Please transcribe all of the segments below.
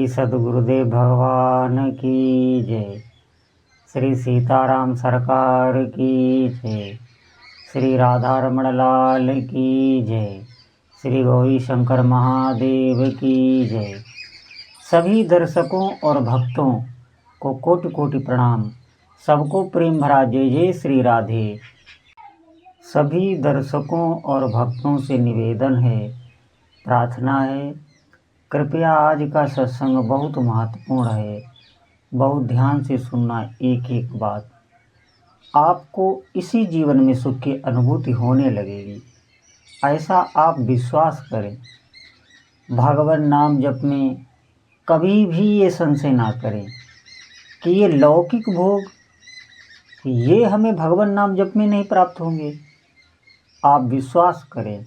श्री सद्गुरुदेव भगवान की जय। श्री सीताराम सरकार की जय। श्री राधा रमण लाल की जय। श्री गौरी शंकर महादेव की जय। सभी दर्शकों और भक्तों को कोटि कोटि प्रणाम। सबको प्रेम भरा जय जय श्री राधे। सभी दर्शकों और भक्तों से निवेदन है, प्रार्थना है, कृपया आज का सत्संग बहुत महत्वपूर्ण है। बहुत ध्यान से सुनना एक एक बात। आपको इसी जीवन में सुख की अनुभूति होने लगेगी, ऐसा आप विश्वास करें। भगवान नाम जप में कभी भी ये संशय ना करें कि ये लौकिक भोग ये हमें भगवान नाम जप में नहीं प्राप्त होंगे। आप विश्वास करें,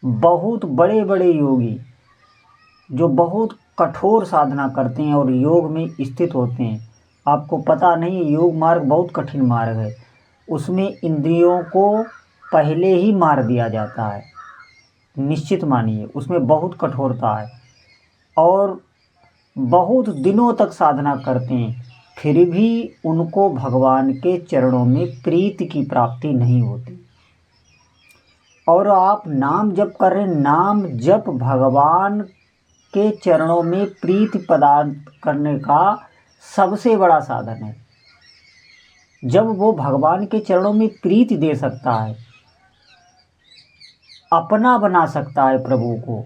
बहुत बड़े बड़े योगी जो बहुत कठोर साधना करते हैं और योग में स्थित होते हैं, आपको पता नहीं योग मार्ग बहुत कठिन मार्ग है। उसमें इंद्रियों को पहले ही मार दिया जाता है, निश्चित मानिए उसमें बहुत कठोरता है। और बहुत दिनों तक साधना करते हैं, फिर भी उनको भगवान के चरणों में प्रीति की प्राप्ति नहीं होती। और आप नाम जप कर रहे हैं, नाम जप भगवान के चरणों में प्रीति प्रदान करने का सबसे बड़ा साधन है। जब वो भगवान के चरणों में प्रीति दे सकता है, अपना बना सकता है प्रभु को,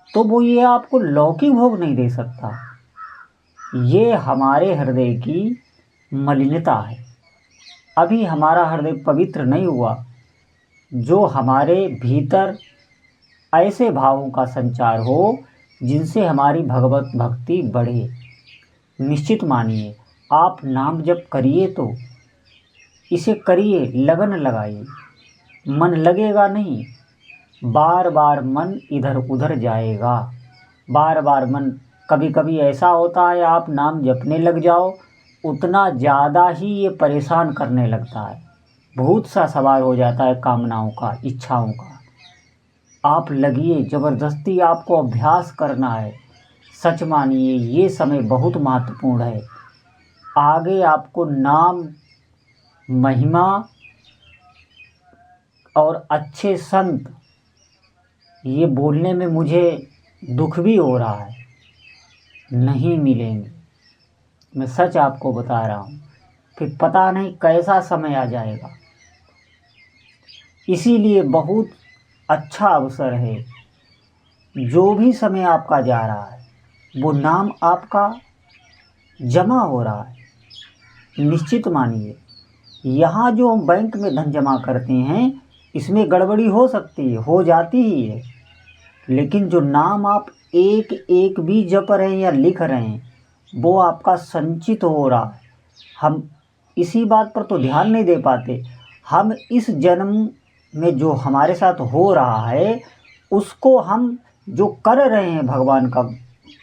तो वो ये आपको लौकिक भोग नहीं दे सकता। ये हमारे हृदय की मलिनता है। अभी हमारा हृदय पवित्र नहीं हुआ, जो हमारे भीतर ऐसे भावों का संचार हो जिनसे हमारी भगवत भक्ति बढ़े। निश्चित मानिए आप नाम जप करिए तो इसे करिए, लगन लगाइए। मन लगेगा नहीं, बार बार मन इधर उधर जाएगा। बार बार मन, कभी कभी ऐसा होता है आप नाम जपने लग जाओ, उतना ज़्यादा ही ये परेशान करने लगता है। भूत सा सवार हो जाता है कामनाओं का, इच्छाओं का। आप लगिए, ज़बरदस्ती आपको अभ्यास करना है। सच मानिए ये समय बहुत महत्वपूर्ण है। आगे आपको नाम, महिमा और अच्छे संत, ये बोलने में मुझे दुख भी हो रहा है, नहीं मिलेंगे। मैं सच आपको बता रहा हूँ, फिर पता नहीं कैसा समय आ जाएगा। इसीलिए बहुत अच्छा अवसर है। जो भी समय आपका जा रहा है वो नाम आपका जमा हो रहा है। निश्चित मानिए यहाँ जो हम बैंक में धन जमा करते हैं इसमें गड़बड़ी हो सकती है, हो जाती ही है, लेकिन जो नाम आप एक एक भी जप रहे हैं या लिख रहे हैं वो आपका संचित हो रहा है। हम इसी बात पर तो ध्यान नहीं दे पाते। हम इस जन्म में जो हमारे साथ हो रहा है उसको हम जो कर रहे हैं भगवान का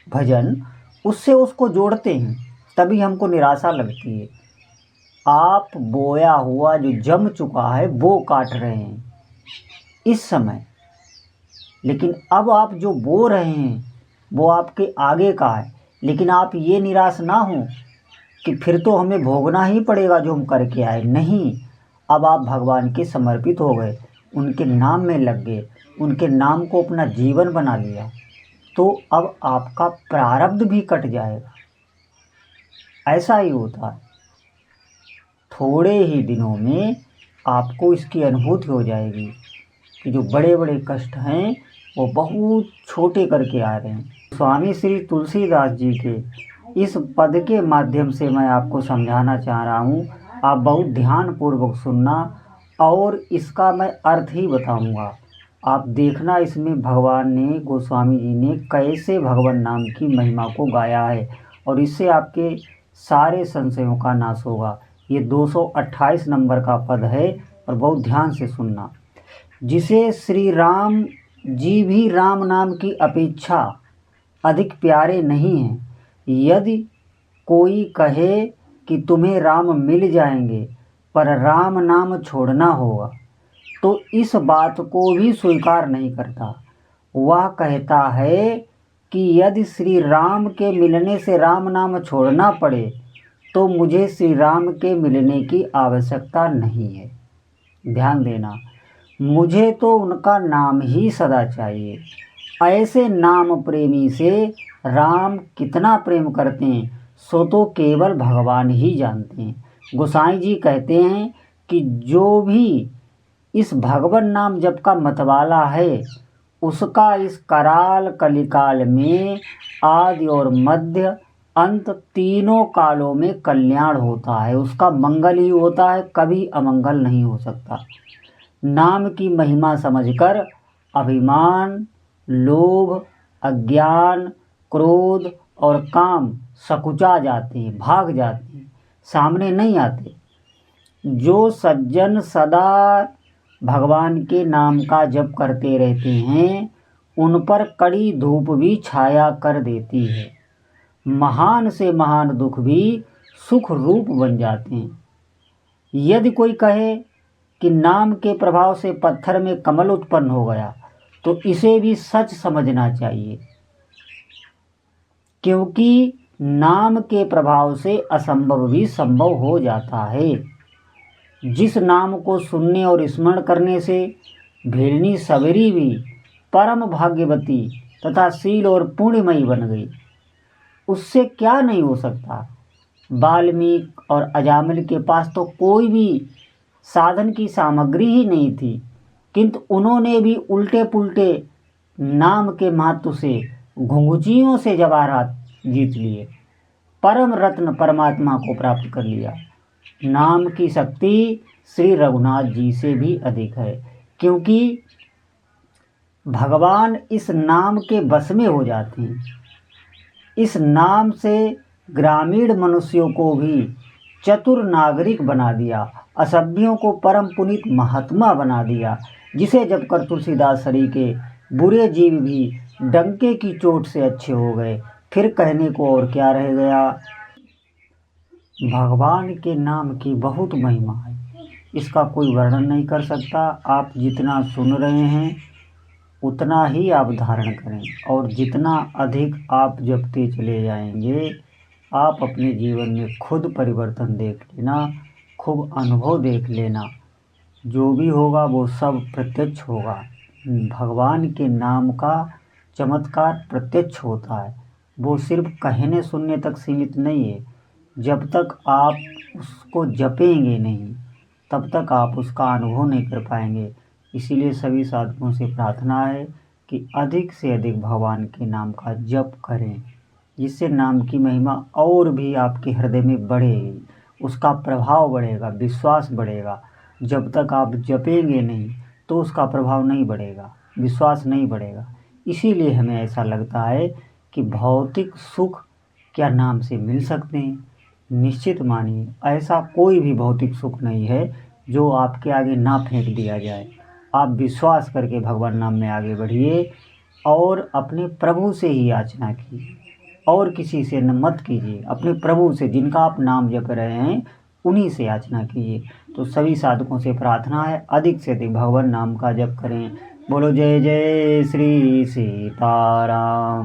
भजन, उससे उसको जोड़ते हैं, तभी हमको निराशा लगती है। आप बोया हुआ जो जम चुका है वो काट रहे हैं इस समय, लेकिन अब आप जो बो रहे हैं वो आपके आगे का है। लेकिन आप ये निराश ना हो कि फिर तो हमें भोगना ही पड़ेगा जो हम करके आए। नहीं, अब आप भगवान के समर्पित हो गए, उनके नाम में लग गए, उनके नाम को अपना जीवन बना लिया, तो अब आपका प्रारब्ध भी कट जाएगा। ऐसा ही होता है, थोड़े ही दिनों में आपको इसकी अनुभूति हो जाएगी कि जो बड़े बड़े कष्ट हैं वो बहुत छोटे करके आ रहे हैं। स्वामी श्री तुलसीदास जी के इस पद के माध्यम से मैं आपको समझाना चाह रहा हूँ। आप बहुत ध्यानपूर्वक सुनना और इसका मैं अर्थ ही बताऊँगा। आप देखना इसमें भगवान ने, गोस्वामी जी ने कैसे भगवान नाम की महिमा को गाया है, और इससे आपके सारे संशयों का नाश होगा। ये 228 नंबर का पद है और बहुत ध्यान से सुनना। जिसे श्री राम जी भी राम नाम की अपेक्षा अधिक प्यारे नहीं हैं, यदि कोई कहे कि तुम्हें राम मिल जाएंगे पर राम नाम छोड़ना होगा, तो इस बात को भी स्वीकार नहीं करता। वह कहता है कि यदि श्री राम के मिलने से राम नाम छोड़ना पड़े तो मुझे श्री राम के मिलने की आवश्यकता नहीं है। ध्यान देना, मुझे तो उनका नाम ही सदा चाहिए। ऐसे नाम प्रेमी से राम कितना प्रेम करते हैं सो तो केवल भगवान ही जानते हैं। गोसाई जी कहते हैं कि जो भी इस भगवान नाम जप का मतवाला है उसका इस कराल कलिकाल में आदि और मध्य अंत तीनों कालों में कल्याण होता है, उसका मंगल ही होता है, कभी अमंगल नहीं हो सकता। नाम की महिमा समझकर अभिमान, लोभ, अज्ञान, क्रोध और काम सकुचा जाते हैं, भाग जाते हैं, सामने नहीं आते। जो सज्जन सदा भगवान के नाम का जप करते रहते हैं उन पर कड़ी धूप भी छाया कर देती है। महान से महान दुख भी सुख रूप बन जाते हैं। यदि कोई कहे कि नाम के प्रभाव से पत्थर में कमल उत्पन्न हो गया तो इसे भी सच समझना चाहिए, क्योंकि नाम के प्रभाव से असंभव भी संभव हो जाता है। जिस नाम को सुनने और स्मरण करने से भेलनी सवेरी भी परम भाग्यवती तथा शील और पुण्यमयी बन गई, उससे क्या नहीं हो सकता। वाल्मीकि और अजामिल के पास तो कोई भी साधन की सामग्री ही नहीं थी, किंतु उन्होंने भी उल्टे पुल्टे नाम के महत्व से घुंघुचियों से जवाहरात जीत लिए, परम रत्न परमात्मा को प्राप्त कर लिया। नाम की शक्ति श्री रघुनाथ जी से भी अधिक है, क्योंकि भगवान इस नाम के बस में हो जाते हैं। इस नाम से ग्रामीण मनुष्यों को भी चतुर नागरिक बना दिया, असभ्यों को परम पुनीत महात्मा बना दिया, जिसे जब कर तुलसीदास हरि के बुरे जीव भी डंके की चोट से अच्छे हो गए। फिर कहने को और क्या रह गया। भगवान के नाम की बहुत महिमा है, इसका कोई वर्णन नहीं कर सकता। आप जितना सुन रहे हैं उतना ही आप धारण करें, और जितना अधिक आप जपते चले जाएंगे आप अपने जीवन में खुद परिवर्तन देख लेना, खूब अनुभव देख लेना। जो भी होगा वो सब प्रत्यक्ष होगा। भगवान के नाम का चमत्कार प्रत्यक्ष होता है, वो सिर्फ कहने सुनने तक सीमित नहीं है। जब तक आप उसको जपेंगे नहीं तब तक आप उसका अनुभव नहीं कर पाएंगे। इसीलिए सभी साधकों से प्रार्थना है कि अधिक से अधिक भगवान के नाम का जप करें, जिससे नाम की महिमा और भी आपके हृदय में बढ़ेगी, उसका प्रभाव बढ़ेगा, विश्वास बढ़ेगा। जब तक आप जपेंगे नहीं तो उसका प्रभाव नहीं बढ़ेगा, विश्वास नहीं बढ़ेगा। इसीलिए हमें ऐसा लगता है कि भौतिक सुख क्या नाम से मिल सकते हैं। निश्चित मानिए ऐसा कोई भी भौतिक सुख नहीं है जो आपके आगे ना फेंक दिया जाए। आप विश्वास करके भगवान नाम में आगे बढ़िए और अपने प्रभु से ही याचना कीजिए, और किसी से न मत कीजिए। अपने प्रभु से, जिनका आप नाम जप रहे हैं, उन्हीं से याचना कीजिए। तो सभी साधकों से प्रार्थना है अधिक से अधिक भगवान नाम का जप करें। बोलो जय जय श्री सीताराम।